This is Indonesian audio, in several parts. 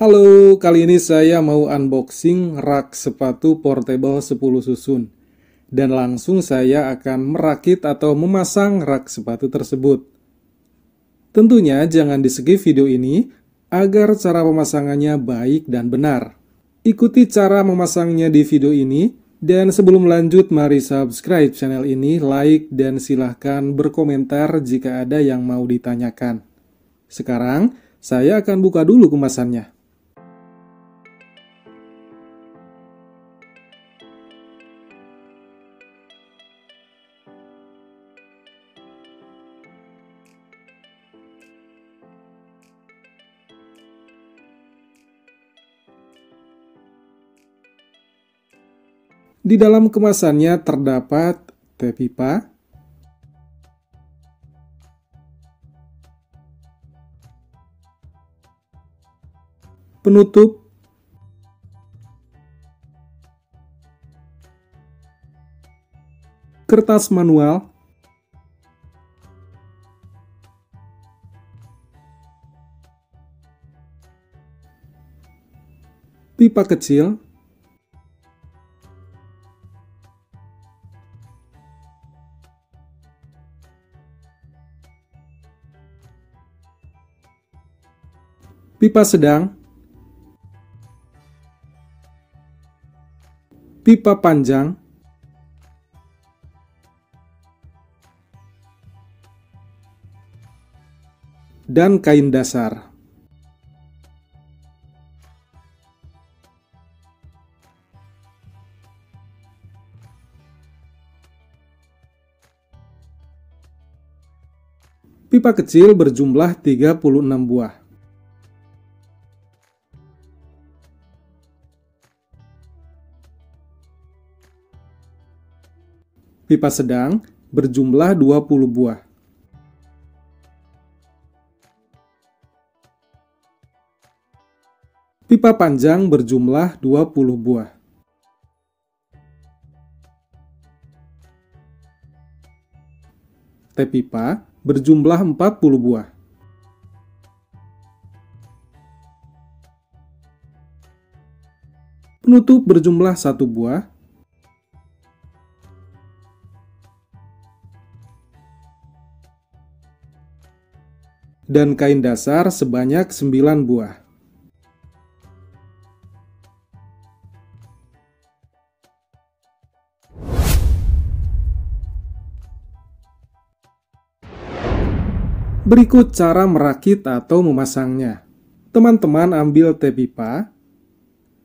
Halo, kali ini saya mau unboxing rak sepatu portable 10 susun. Dan langsung saya akan merakit atau memasang rak sepatu tersebut. Tentunya jangan di-skip video ini agar cara pemasangannya baik dan benar. Ikuti cara memasangnya di video ini. Dan sebelum lanjut, mari subscribe channel ini, like, dan silahkan berkomentar jika ada yang mau ditanyakan. Sekarang, saya akan buka dulu kemasannya. Di dalam kemasannya terdapat teh pipa, penutup, kertas manual, pipa kecil, pipa sedang, pipa panjang, dan kain dasar. Pipa kecil berjumlah 36 buah. Pipa sedang berjumlah 20 buah. Pipa panjang berjumlah 20 buah. Teh pipa berjumlah 40 buah. Penutup berjumlah 1 buah. Dan kain dasar sebanyak 9 buah. Berikut cara merakit atau memasangnya. Teman-teman ambil teh pipa,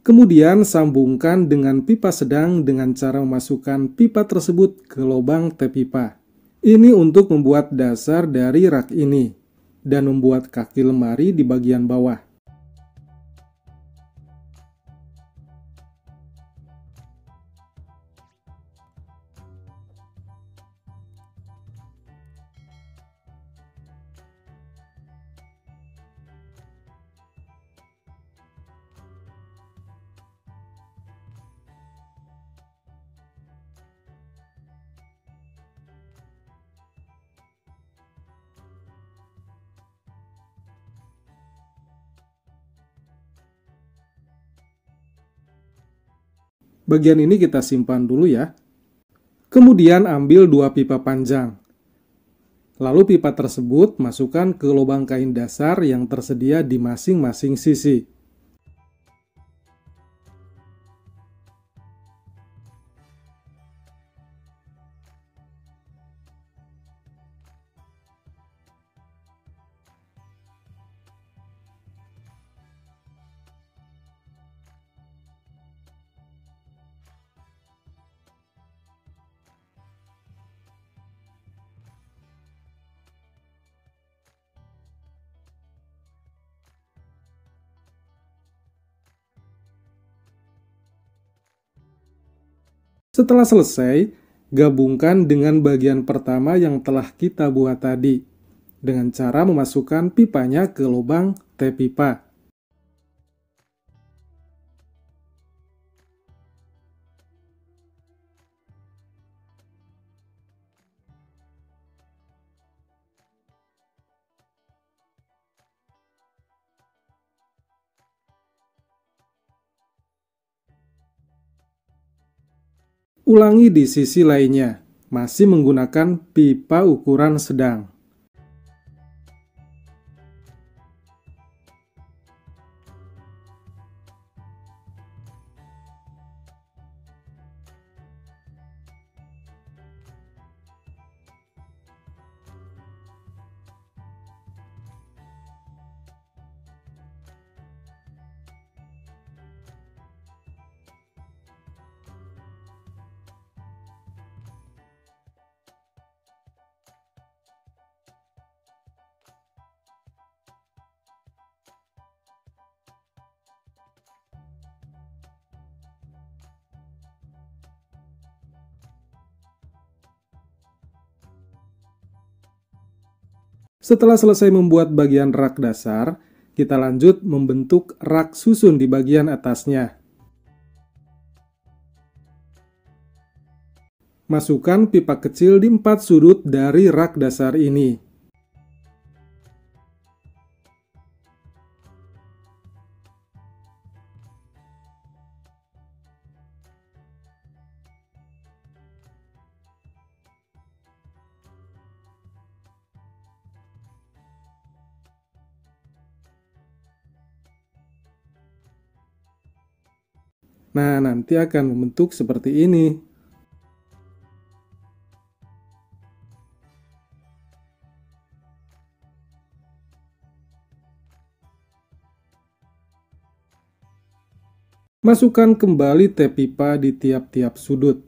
kemudian sambungkan dengan pipa sedang dengan cara memasukkan pipa tersebut ke lubang teh pipa. Ini untuk membuat dasar dari rak ini dan membuat kaki lemari di bagian bawah. Bagian ini kita simpan dulu ya. Kemudian ambil 2 pipa panjang. Lalu pipa tersebut masukkan ke lubang kain dasar yang tersedia di masing-masing sisi. Setelah selesai, gabungkan dengan bagian pertama yang telah kita buat tadi, dengan cara memasukkan pipanya ke lubang teh pipa. Ulangi di sisi lainnya, masih menggunakan pipa ukuran sedang. Setelah selesai membuat bagian rak dasar, kita lanjut membentuk rak susun di bagian atasnya. Masukkan pipa kecil di 4 sudut dari rak dasar ini. Nah, nanti akan membentuk seperti ini. Masukkan kembali tep pipa di tiap-tiap sudut.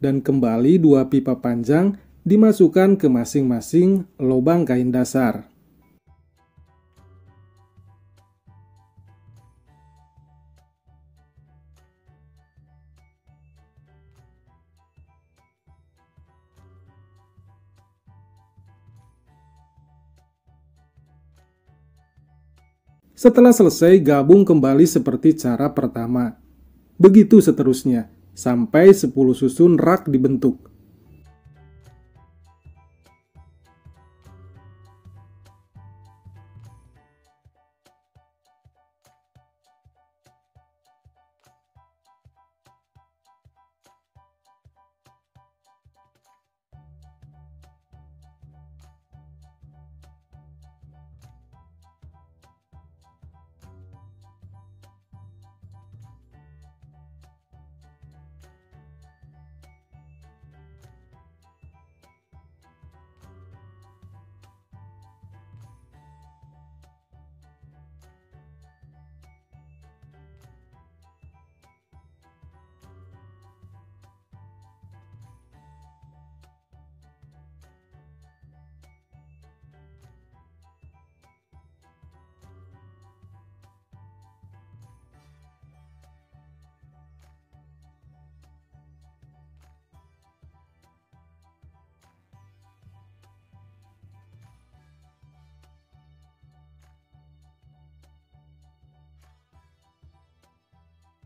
Dan kembali 2 pipa panjang dimasukkan ke masing-masing lubang kain dasar. Setelah selesai, gabung kembali seperti cara pertama. Begitu seterusnya, sampai 10 susun rak dibentuk.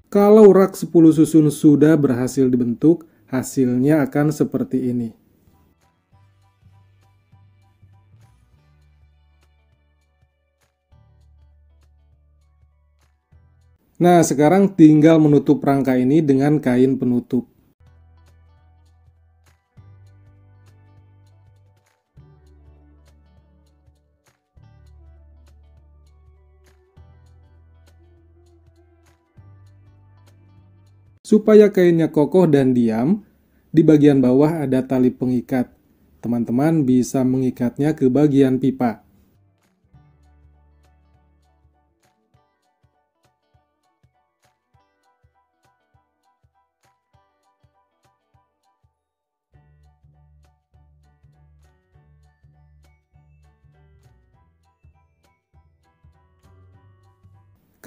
Kalau rak 10 susun sudah berhasil dibentuk, hasilnya akan seperti ini. Nah, sekarang tinggal menutup rangka ini dengan kain penutup. Supaya kainnya kokoh dan diam, di bagian bawah ada tali pengikat. Teman-teman bisa mengikatnya ke bagian pipa.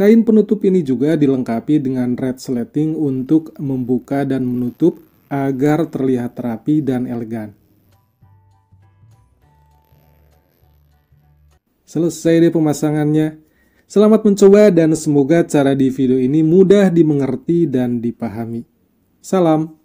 Kain penutup ini juga dilengkapi dengan resleting untuk membuka dan menutup agar terlihat rapi dan elegan. Selesai deh pemasangannya. Selamat mencoba dan semoga cara di video ini mudah dimengerti dan dipahami. Salam.